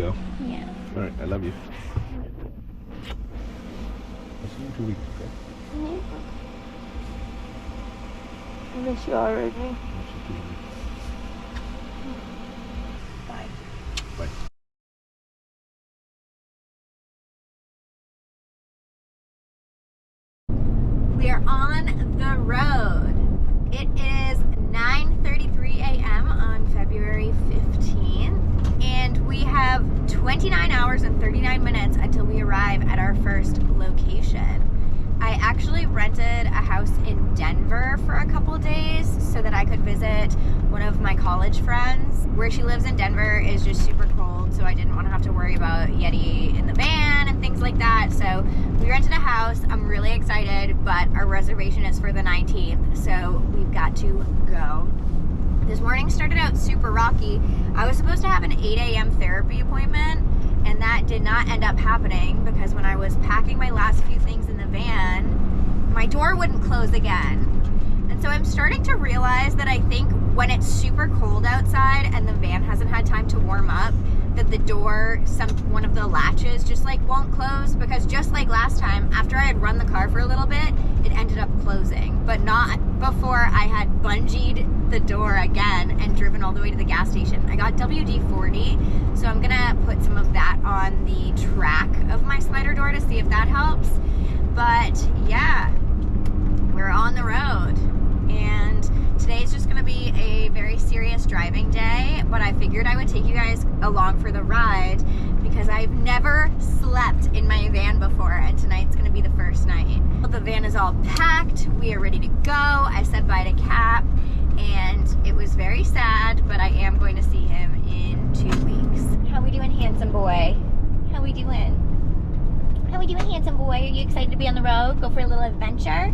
go? Yeah. All right, I love you. I'll see you in 2 weeks, okay? I miss you already. I'll see you in 2 weeks. Bye. Bye. We are on the road. It is 9:33 a.m. on February 15th, and we have 29 hours and 39 minutes until we arrive at our first location. I actually rented a house in Denver for a couple days so that I could visit one of my college friends. Where she lives in Denver is just super cold, so I didn't want to have to worry about Yeti in the van and things like that. So we rented a house. I'm really excited, but our reservation is for the 19th, so we've got to go. This morning started out super rocky. I was supposed to have an 8 a.m. therapy appointment, and that did not end up happening because when I was packing my last few things in the van, my door wouldn't close again. And so I'm starting to realize that I think when it's super cold outside and the van hasn't had time to warm up, that the door, one of the latches just like won't close, because just like last time, after I had run the car for a little bit, it ended up closing, but not before I had bungeed the door again and driven all the way to the gas station. I got WD-40, so I'm gonna put some of that on the track of my slider door to see if that helps. But yeah, we're on the road, and today's just gonna be a very serious driving day, but I figured I would take you guys along for the ride because I've never slept in my van before, and tonight's gonna be the first night. The van is all packed, we are ready to go. I said bye to Cap, and it was very sad, but I am going to see him in 2 weeks. How we doing, handsome boy? How we doing? How we doing, handsome boy? Are you excited to be on the road? Go for a little adventure?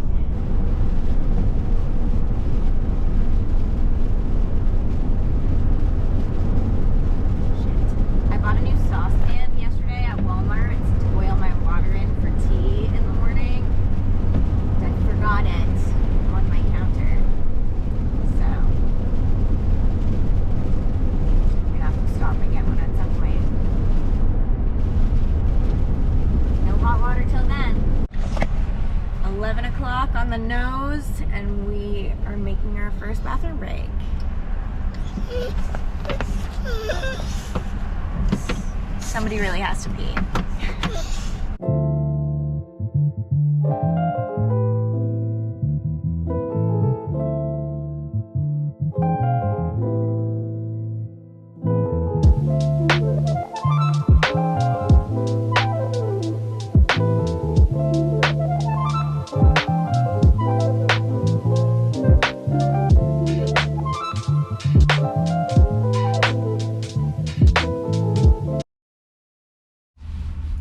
I bought a new saucepan yesterday at Walmart. It's to boil my water in for tea in the morning. I forgot it on my counter. So I'm gonna have to stop and get one at some point. No hot water till then. 11 o'clock on the nose, and we are making our first bathroom break. Somebody really has to pee.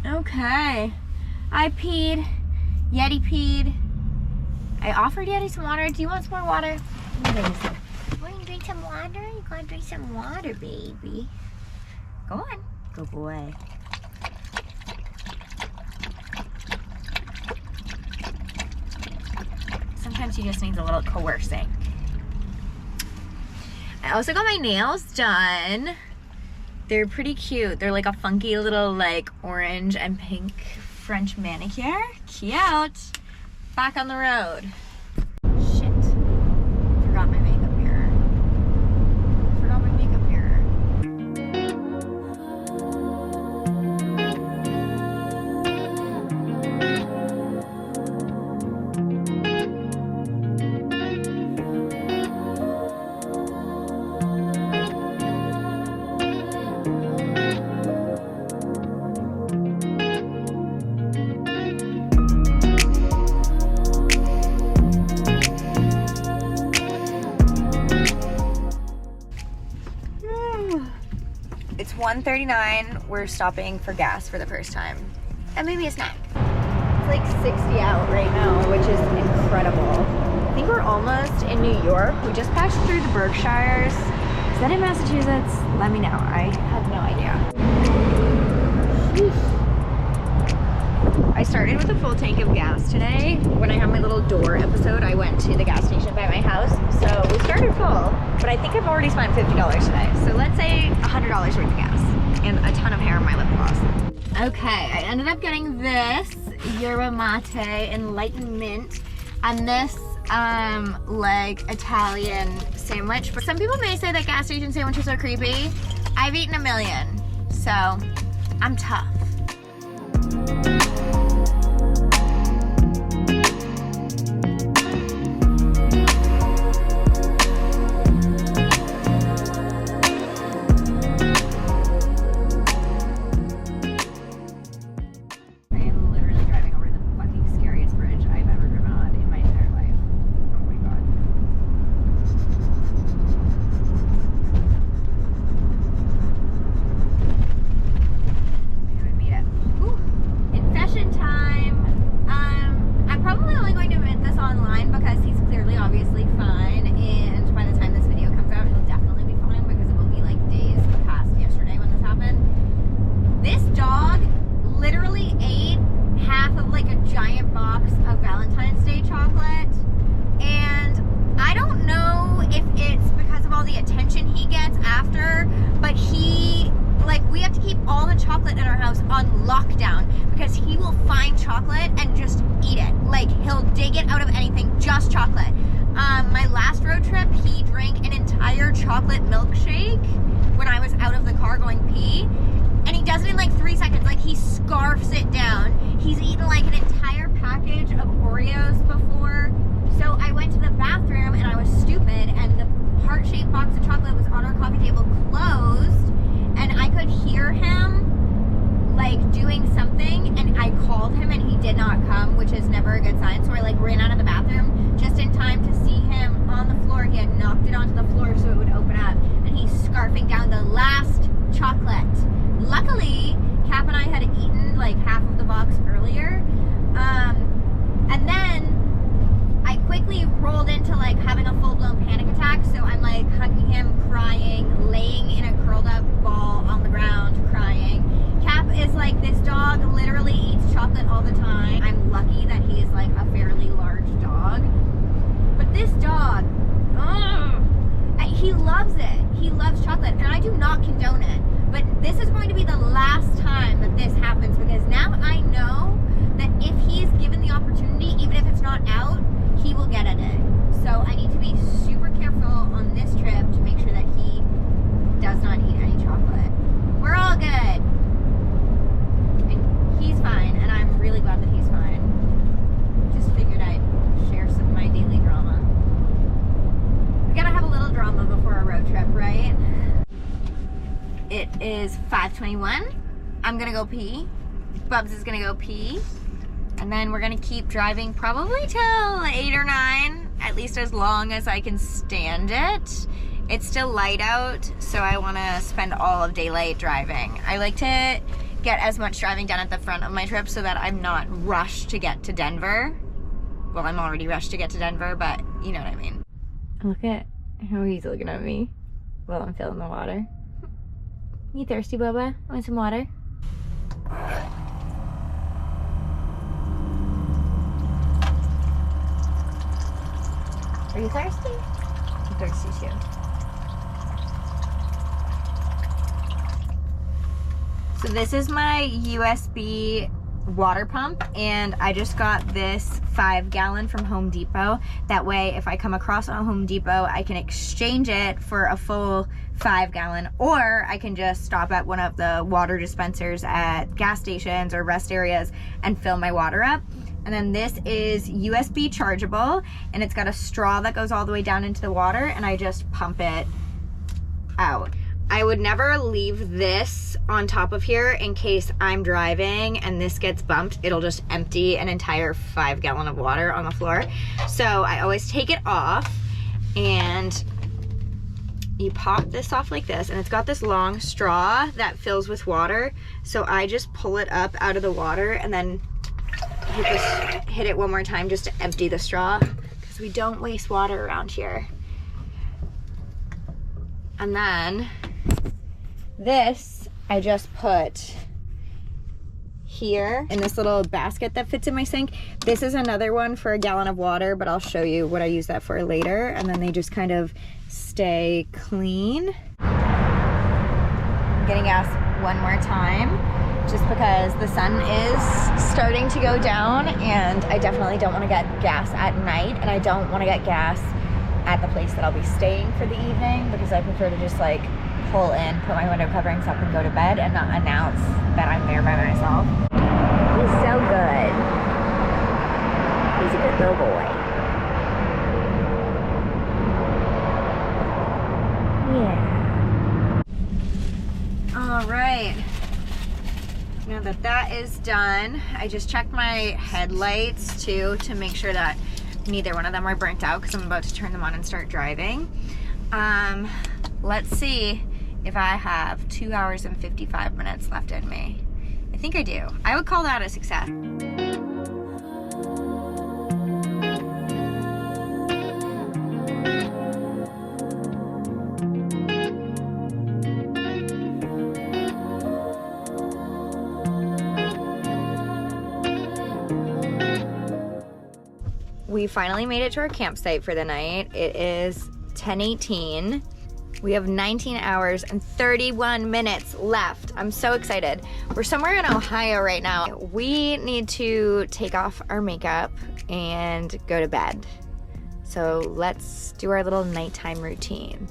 Okay, I peed, Yeti peed. I offered Yeti some water. Do you want some more water? Want to drink some water? You gotta drink some water, baby. Go on, good boy. Sometimes he just needs a little coercing. I also got my nails done. They're pretty cute. They're like a funky little like orange and pink French manicure. Cute. Back on the road. Shit. Forgot my makeup mirror. Forgot my makeup mirror. It's 1:39. We're stopping for gas for the first time. And maybe a snack. It's like 60 out right now, which is incredible. I think we're almost in New York. We just passed through the Berkshires. Is that in Massachusetts? Let me know. I have no idea. I started with a full tank of gas today. When I had my little door episode, I went to the gas station by my house. So we started full, but I think I've already spent $50 today. So let's say $100 worth of gas. and a ton of hair on my lip gloss. Okay, I ended up getting this yerba mate enlightenment and this like Italian sandwich. But some people may say that gas station sandwiches are creepy. I've eaten a million, so I'm tough. Chocolate milkshake when I was out of the car going pee, and he does it in like 3 seconds. Like, he scarfs it down. He's eaten like an entire package of Oreos before. So I went to the bathroom and I was stupid, and the heart-shaped box of chocolate was on our coffee table closed, and I could hear him like doing something, and I called him and he did not come, which is never a good sign. So I like ran out of the bathroom just in time to see him on the floor. He had knocked it onto the floor so it would open up, and he's scarfing down the last chocolate. Luckily, Cap and I had eaten like half of the box earlier, and then I quickly rolled into like having a full-blown panic attack. So I'm like hugging him, crying, laying in a curled up ball on the ground, crying. Cap is like, this dog literally eats chocolate all the time. I'm lucky that he is like a fairly large dog. But this dog, he loves it. He loves chocolate, and I do not condone it. But this is going to be the last time that this happens, because now I know that if he's given the opportunity, even if it's not out, he will get at it. So I need to be super careful on this trip to make sure that he does not eat any chocolate. We're all good. And he's fine, and I'm really glad that he's fine. Just figured I'd share some of my daily drama. We gotta have a little drama before a road trip, right? It is 5:21. I'm gonna go pee. Bubs is gonna go pee. And then we're gonna keep driving probably till 8 or 9, at least as long as I can stand it. It's still light out, so I wanna spend all of daylight driving. I like to get as much driving done at the front of my trip so that I'm not rushed to get to Denver. Well, I'm already rushed to get to Denver, but you know what I mean. Look at how he's looking at me while I'm filling the water. You thirsty, Bubba? Want some water? Are you thirsty? I'm thirsty too. So this is my USB water pump, and I just got this 5-gallon from Home Depot. That way, if I come across a Home Depot, I can exchange it for a full 5-gallon, or I can just stop at one of the water dispensers at gas stations or rest areas and fill my water up. And then this is USB chargeable, and it's got a straw that goes all the way down into the water, and I just pump it out. I would never leave this on top of here in case I'm driving and this gets bumped. It'll just empty an entire 5-gallon of water on the floor. So I always take it off, and you pop this off like this, and it's got this long straw that fills with water. So I just pull it up out of the water and then hit it one more time just to empty the straw, because we don't waste water around here. And then this I just put here in this little basket that fits in my sink. This is another one for a gallon of water, but I'll show you what I use that for later. And then they just kind of stay clean. I'm getting gas. one more time, just because the sun is starting to go down and I definitely don't want to get gas at night, and I don't want to get gas at the place that I'll be staying for the evening, because I prefer to just like pull in, put my window coverings up and go to bed and not announce that I'm there by myself. He's so good. He's a good little boy. Yeah. All right. Now that that is done, I just checked my headlights too to make sure that neither one of them are burnt out, because I'm about to turn them on and start driving. Let's see if I have 2 hours and 55 minutes left in me. I think I do. I would call that a success. We finally made it to our campsite for the night. It is 10:18. We have 19 hours and 31 minutes left. I'm so excited. We're somewhere in Ohio right now. We need to take off our makeup and go to bed. So let's do our little nighttime routine.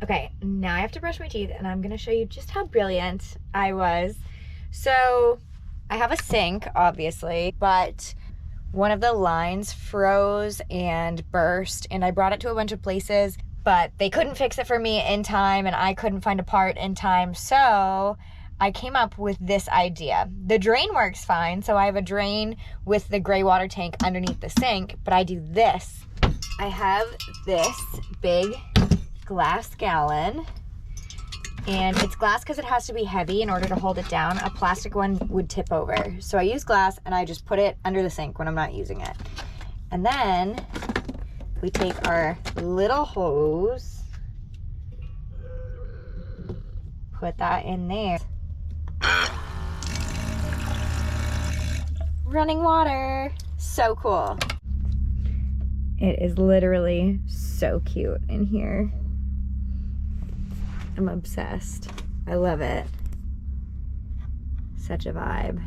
Okay, now I have to brush my teeth and I'm gonna show you just how brilliant I was. So I have a sink, obviously, but one of the lines froze and burst, and I brought it to a bunch of places, but they couldn't fix it for me in time and I couldn't find a part in time. So I came up with this idea. The drain works fine, so I have a drain with the gray water tank underneath the sink, but I do this. I have this big glass gallon, and it's glass because it has to be heavy in order to hold it down. A plastic one would tip over. So I use glass and I just put it under the sink when I'm not using it. And then we take our little hose, put that in there. Running water. So cool. It is literally so cute in here. I'm obsessed. I love it. Such a vibe.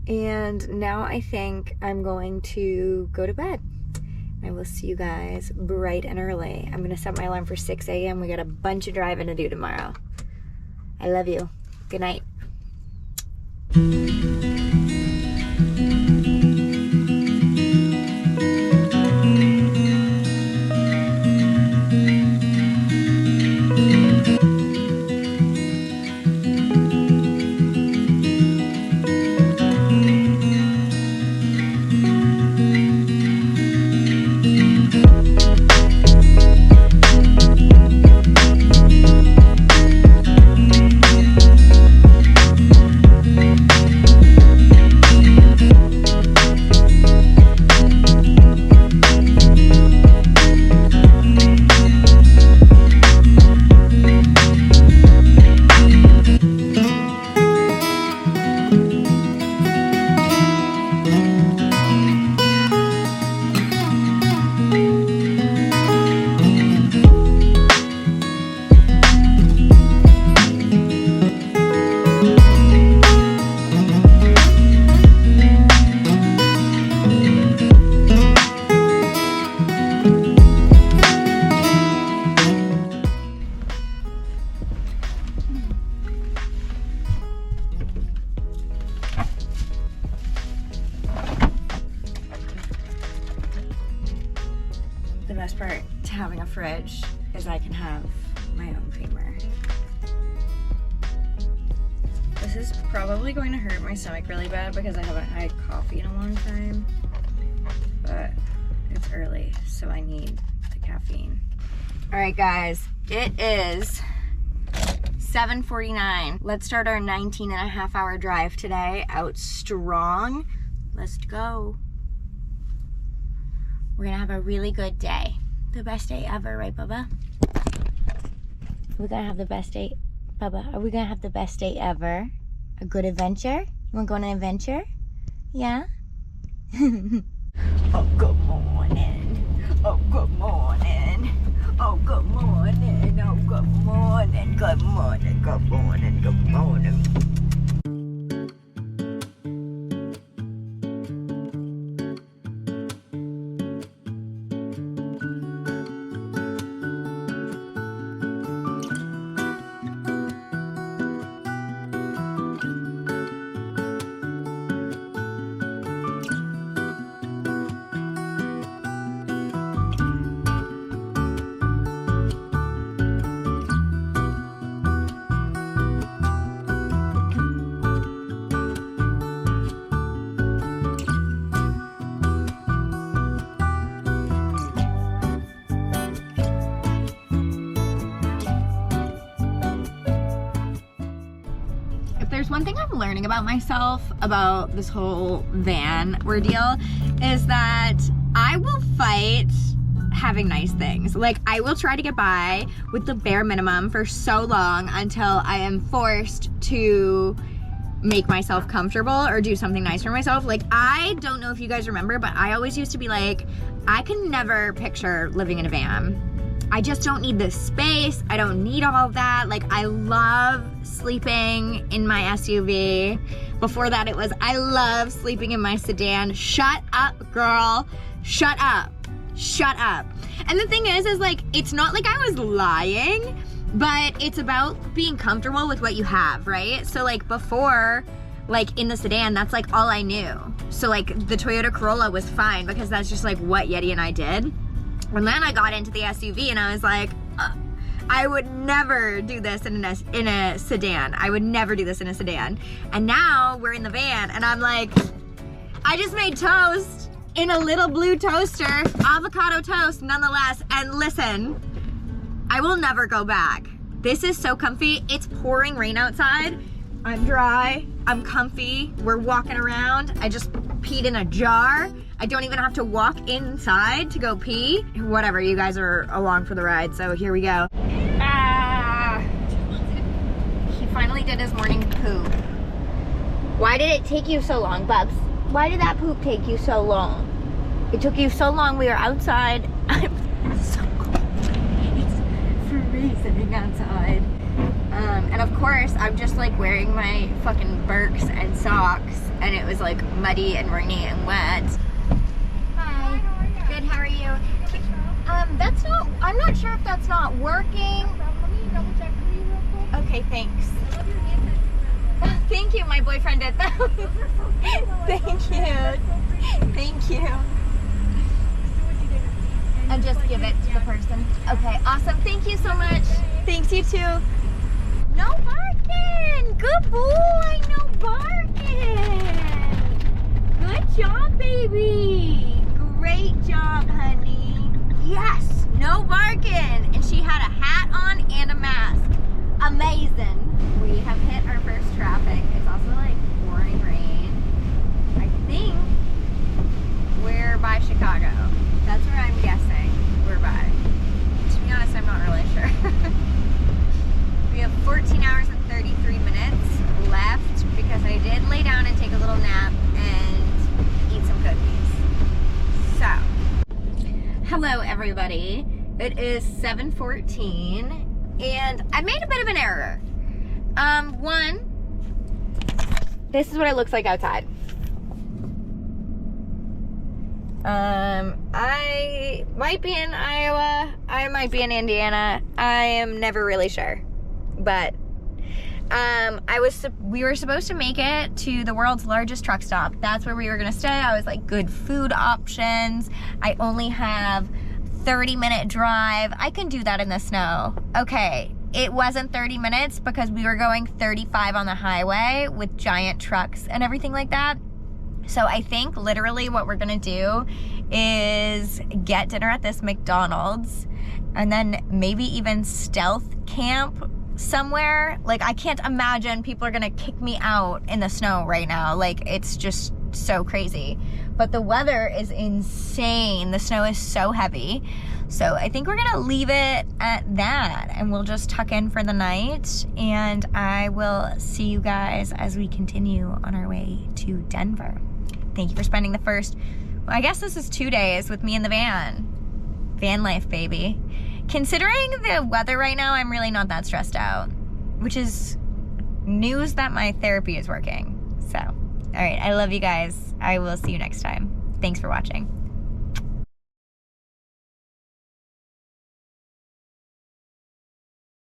And now I think I'm going to go to bed. I will see you guys bright and early. I'm gonna set my alarm for 6 a.m. We got a bunch of driving to do tomorrow. I love you. Good night. The best part to having a fridge is I can have my own creamer. This is probably going to hurt my stomach really bad because I haven't had coffee in a long time. but it's early, so I need the caffeine. All right, guys, it is 7:49. Let's start our 19.5-hour drive today out strong. Let's go. We're gonna have a really good day. The best day ever, right, Bubba? We're gonna have the best day, Bubba. Are we gonna have the best day ever? A good adventure? You wanna go on an adventure? Yeah? Oh, good morning. Oh, good morning. Oh, good morning. Oh, good morning. Good morning. Good morning. Good morning. There's one thing I'm learning about myself about this whole van ordeal is that I will fight having nice things. Like, I will try to get by with the bare minimum for so long until I am forced to make myself comfortable or do something nice for myself. Like, I don't know if you guys remember, but I always used to be like, I can never picture living in a van. I just don't need this space. I don't need all of that. Like, I love sleeping in my SUV. Before that, it was, I love sleeping in my sedan. Shut up, girl. Shut up. Shut up. And the thing is like, it's not like I was lying, but it's about being comfortable with what you have, right? So like before, like in the sedan, that's like all I knew. So like the Toyota Corolla was fine because that's just like what Yeti and I did. And then I got into the SUV and I was like, I would never do this in a sedan. I would never do this in a sedan. And now we're in the van and I'm like, I just made toast in a little blue toaster, avocado toast nonetheless. And listen, I will never go back. This is so comfy. It's pouring rain outside. I'm dry, I'm comfy. We're walking around. I just peed in a jar. I don't even have to walk inside to go pee. Whatever, you guys are along for the ride, so here we go. He finally did his morning poop. Why did it take you so long, Bubs? Why did that poop take you so long? It took you so long, we were outside. I'm so cold. It's freezing outside. And of course, I'm just like wearing my fucking Birks and socks, and it was like muddy and rainy and wet. Good, how are you? That's not, I'm not sure if that's not working. Let me double check for you real quick. Okay, thanks. I love your hand tattoos. Thank you, my boyfriend did that. Those are so pretty. Thank you. They're so pretty. Thank you. Just do what you did. And just give it to the person. Okay, awesome. Thank you so much. Thanks, you too. No barking. Good boy. No barking. Good job, baby. Great job, honey. Yes, no barking. And she had a hat on and a mask. Amazing. We have hit our first traffic. It's also like pouring rain. I think we're by Chicago. That's where I'm guessing we're by. To be honest, I'm not really sure. We have 14 hours and 33 minutes left because I did lay down and take a little nap and eat some cookies. So, hello everybody. It is 7:14 and I made a bit of an error. One, this is what it looks like outside. I might be in Iowa, I might be in Indiana, I am never really sure, but we were supposed to make it to the world's largest truck stop. That's where we were gonna stay. I was like, good food options. I only have 30-minute drive. I can do that in the snow. Okay, it wasn't 30 minutes because we were going 35 on the highway with giant trucks and everything like that. So I think literally what we're gonna do is get dinner at this McDonald's and then maybe even stealth camp somewhere. Like, I can't imagine people are gonna kick me out in the snow right now. Like, it's just so crazy. But the weather is insane. The snow is so heavy. So I think we're gonna leave it at that and we'll just tuck in for the night, and I will see you guys as we continue on our way to Denver. Thank you for spending the first, well, I guess this is 2 days with me in the van. Van life, baby. Considering the weather right now, I'm really not that stressed out, which is news that my therapy is working. So, all right, I love you guys. I will see you next time. Thanks for watching.